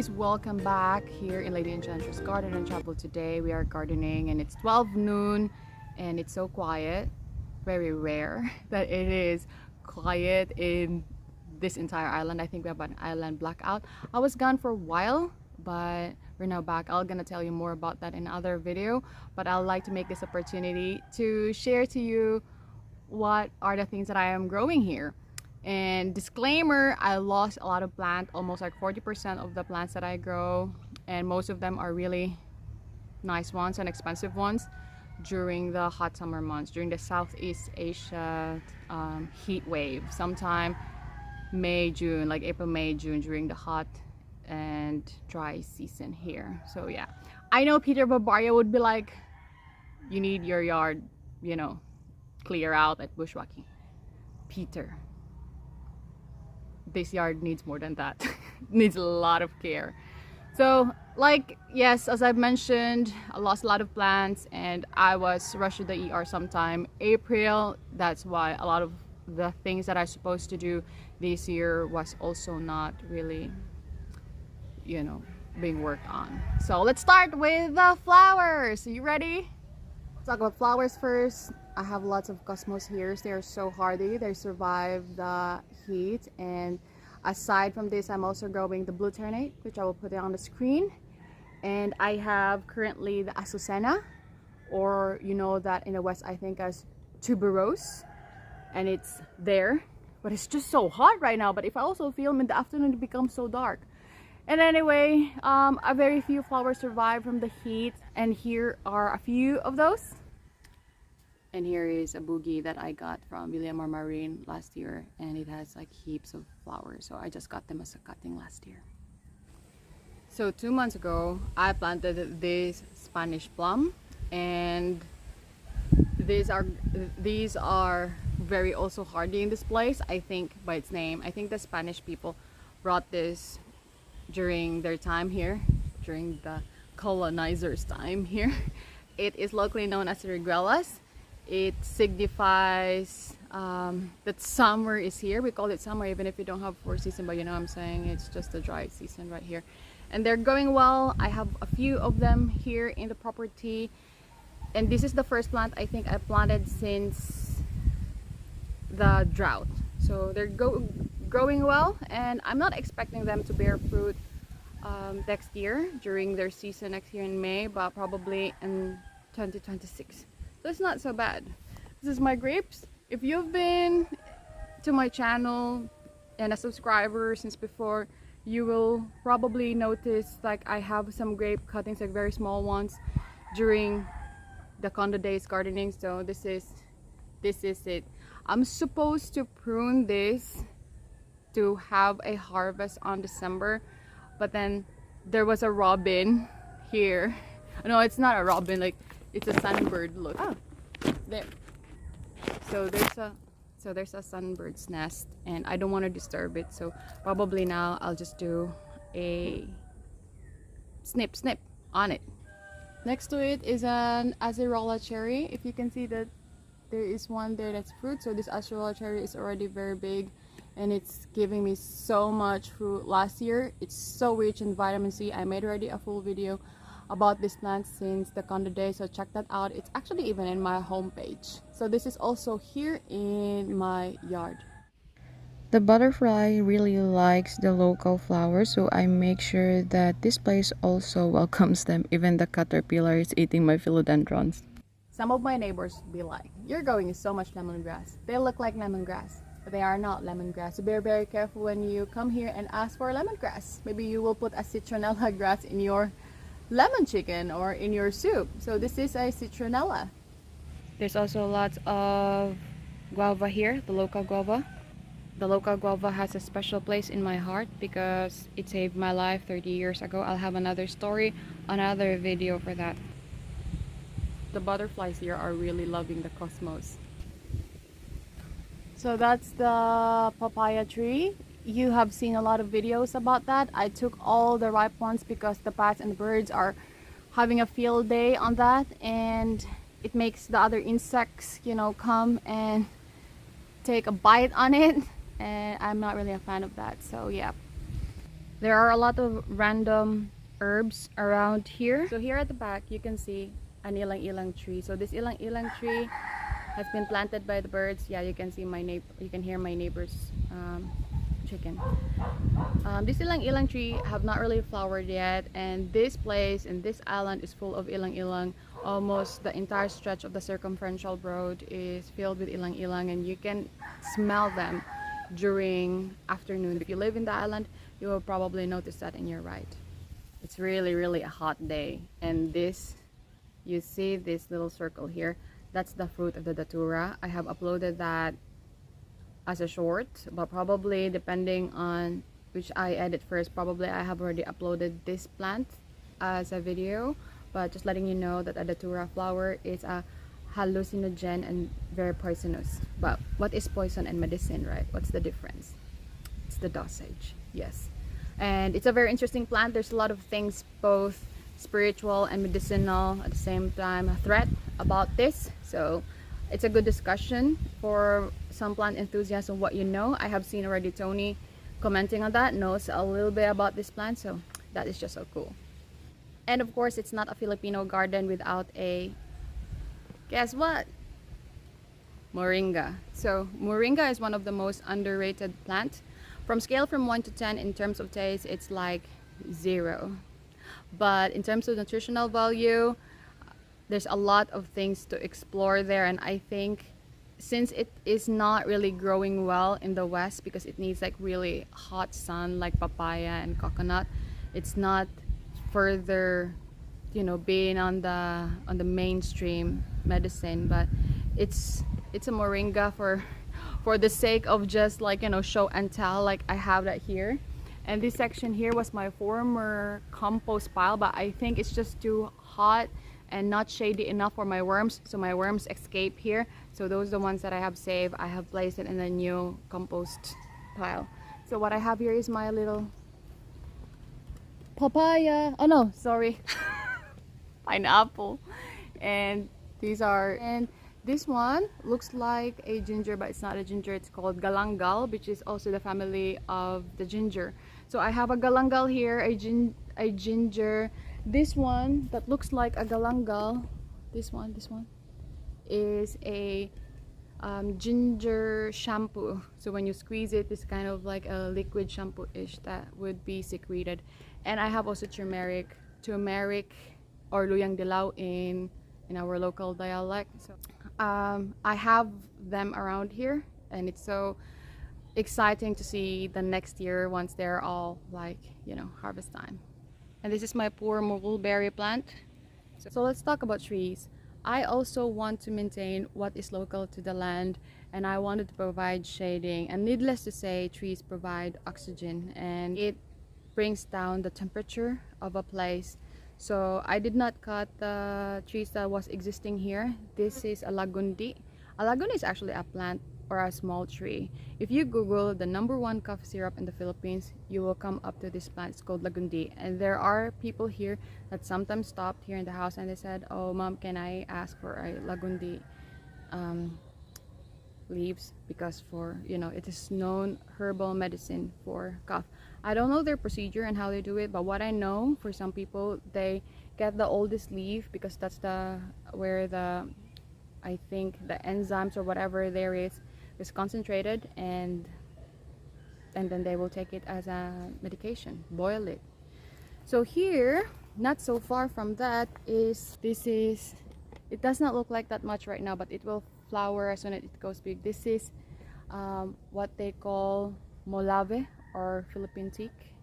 guys, welcome back here in Lady Enchantress Garden and Travel. Today we are gardening and it's 12 noon and it's so quiet. Very rare that it is quiet in this entire island. I think we have an island blackout. I was gone for a while, but we're now back. I'm gonna tell you more about that in another video, but I'd like to make this opportunity to share to you what are the things that I am growing here. And disclaimer, I lost a lot of plants, almost like 40% of the plants that I grow, and most of them are really nice ones and expensive ones during the hot summer months, during the Southeast Asia heat wave, sometime May, June, like April, May, June, during the hot and dry season here. So yeah, I know Peter Barbaria would be like, you need your yard, you know, clear out at bushwhacking. Peter, this yard needs more than that. Needs a lot of care. So like, yes, as I've mentioned, I lost a lot of plants and I was rushed to the ER sometime April. That's why a lot of the things that I was supposed to do this year was also not really, you know, being worked on. So let's start with the flowers. Are you ready? Let's talk about flowers first. I have lots of cosmos here. They are so hardy. They survive the heat. And aside from this, I'm also growing the blue ternate, which I will put it on the screen. And I have currently the azucena, or you know that in the West I think as tuberose, and it's there. But it's just so hot right now. But if I also film in the afternoon, it becomes so dark. And anyway, a very few flowers survive from the heat, and here are a few of those. And here is a boogie that I got from William R. Marine last year, and it has like heaps of flowers, so I just got them as a cutting last year. So 2 months ago I planted this Spanish plum, and these are very also hardy in this place. I think by its name, I think the Spanish people brought this during their time here, during the colonizers' time here. It is locally known as Reguelas. It signifies that summer is here. We call it summer even if you don't have 4 seasons, but you know what I'm saying, it's just a dry season right here. And they're going well. I have a few of them here in the property, and this is the first plant I think I planted since the drought. So they're growing well, and I'm not expecting them to bear fruit next year during their season next year in May, but probably in 2026. So it's not so bad. This is my grapes. If you've been to my channel and a subscriber since before, you will probably notice like I have some grape cuttings, like very small ones, during the condo days gardening. So this is it. I'm supposed to prune this to have a harvest on December, but then there was a robin here. No, it's not a robin, like it's a sunbird. Look, oh, there. So there's a sunbird's nest, and I don't want to disturb it. So probably now I'll just do a snip on it. Next to it is an acerola cherry. If you can see that there is one there that's fruit. So this acerola cherry is already very big, and it's giving me so much fruit. Last year, it's so rich in vitamin C. I made already a full video about this plant since the condo day, so check that out. It's actually even in my homepage. So this is also here in my yard. The butterfly really likes the local flowers, so I make sure that this place also welcomes them. Even the caterpillar is eating my philodendrons. Some of my neighbors be like, you're growing so much lemongrass. They look like lemongrass, but they are not lemongrass. So be very careful when you come here and ask for lemongrass. Maybe you will put a citronella grass in your lemon chicken or in your soup. So this is a citronella. There's also lots of guava here, the local guava. The local guava has a special place in my heart because it saved my life 30 years ago. I'll have another story, another video for that. The butterflies here are really loving the cosmos. So that's the papaya tree. You have seen a lot of videos about that. I took all the ripe ones because the bats and the birds are having a field day on that, and it makes the other insects, you know, come and take a bite on it, and I'm not really a fan of that. So yeah, There are a lot of random herbs around here. So here at the back you can see an ilang-ilang tree. So this ilang-ilang tree has been planted by the birds. Yeah, you can see my neighbor, you can hear my neighbor's chicken. This ilang-ilang tree have not really flowered yet, and this place and this island is full of ilang-ilang. Almost the entire stretch of the circumferential road is filled with ilang-ilang, and you can smell them during afternoon. If you live in the island, you will probably notice that in your ride. It's really a hot day, and this, you see this little circle here, that's the fruit of the datura. I have uploaded that as a short, but probably depending on which I edit first, probably I have already uploaded this plant as a video. But just letting you know that a datura flower is a hallucinogen and very poisonous. But what is poison and medicine, right? What's the difference? It's the dosage. Yes. And it's a very interesting plant. There's a lot of things, both spiritual and medicinal at the same time, a threat about this. So it's a good discussion for some plant enthusiasts on what you know. I have seen already Tony commenting on that, knows a little bit about this plant, so that is just so cool. And of course, it's not a Filipino garden without a, guess what? Moringa. So moringa is one of the most underrated plants. From scale from 1 to 10 in terms of taste, it's like 0. But in terms of nutritional value, there's a lot of things to explore there, and I think since it is not really growing well in the West because it needs like really hot sun like papaya and coconut, it's not further, you know, being on the mainstream medicine. But it's a moringa for the sake of just, like, you know, show and tell. Like I have that here, and this section here was my former compost pile, but I think it's just too hot and not shady enough for my worms, so my worms escape here. So those are the ones that I have saved. I have placed it in the new compost pile. So what I have here is my little papaya, oh no, sorry, pineapple. And these are, and this one looks like a ginger, but it's not a ginger. It's called galangal, which is also the family of the ginger. So I have a galangal here, a ginger. This one that looks like a galangal, this one is a ginger shampoo. So when you squeeze it, it's kind of like a liquid shampoo-ish that would be secreted. And I have also turmeric or luyang dilaw in our local dialect. So I have them around here, and it's so exciting to see the next year once they're all, like, you know, harvest time. And this is my poor mulberry plant. So let's talk about trees. I also want to maintain what is local to the land, and I wanted to provide shading. And needless to say, trees provide oxygen, and it brings down the temperature of a place. So I did not cut the trees that was existing here. This is a lagundi. A lagundi is actually a plant or a small tree. If you Google the #1 cough syrup in the Philippines, you will come up to this plant. It's called lagundi. And there are people here that sometimes stopped here in the house and they said, "Oh mom, can I ask for a lagundi leaves?" Because, for, you know, it is known herbal medicine for cough. I don't know their procedure and how they do it, but what I know, for some people, they get the oldest leaf because that's where I think the enzymes or whatever there is concentrated, and then they will take it as a medication, boil it. So here, not so far from that, it does not look like that much right now, but it will flower as soon as it goes big. This is what they call molave or Philippine teak.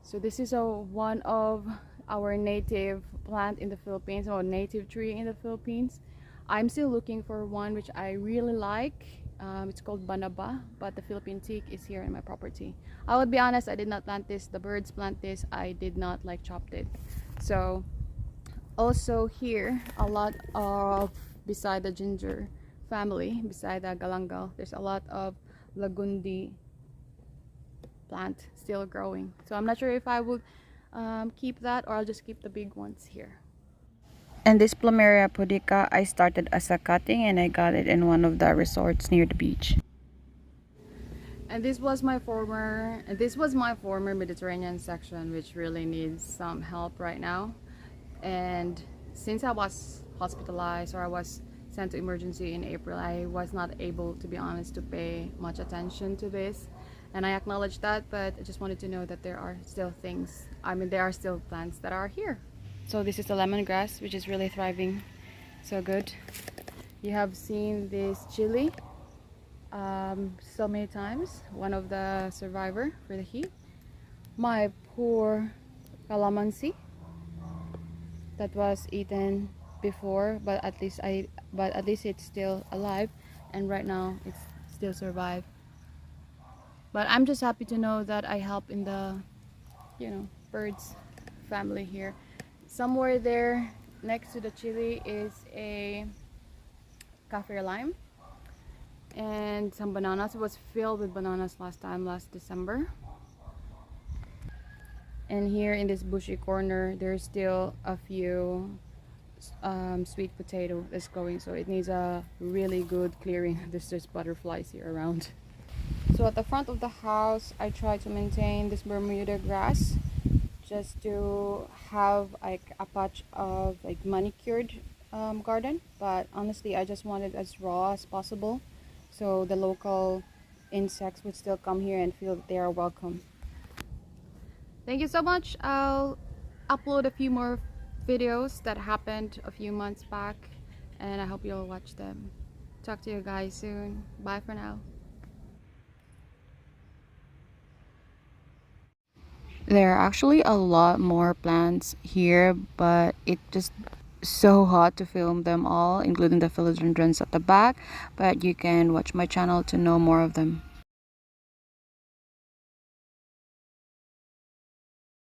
So this is one of our native plant in the Philippines, or native tree in the Philippines. I'm still looking for one which I really like. It's called banaba, but the Philippine teak is here in my property. I would be honest, I did not plant this. The birds plant this. I did not like chopped it. So also here, a lot of, beside the ginger family, beside the galangal, there's a lot of lagundi plant still growing. So I'm not sure if I would keep that, or I'll just keep the big ones here. And this plumeria pudica, I started as a cutting, and I got it in one of the resorts near the beach. And this was my former Mediterranean section, which really needs some help right now. And since I was hospitalized, or I was sent to emergency in April, I was not able, to be honest, to pay much attention to this. And I acknowledge that, but I just wanted to know that there are still things, I mean, there are still plants that are here. So this is the lemongrass, which is really thriving so good. You have seen this chili so many times, one of the survivor for the heat. My poor calamansi that was eaten before, but at least it's still alive, and right now it's still survive. But I'm just happy to know that I help in the, you know, birds family here. Somewhere there next to the chili is a cafe lime and some bananas. It was filled with bananas last December. And here in this bushy corner, there's still a few sweet potato that's going, so it needs a really good clearing. There's just butterflies here around. So at the front of the house, I try to maintain this Bermuda grass just to have like a patch of like manicured garden. But honestly, I just want it as raw as possible, so the local insects would still come here and feel that they are welcome. Thank you so much. I'll upload a few more videos that happened a few months back, and I hope you'll watch them. Talk to you guys soon. Bye for now. There are actually a lot more plants here, but it just so hot to film them all, including the philodendrons at the back, but you can watch my channel to know more of them.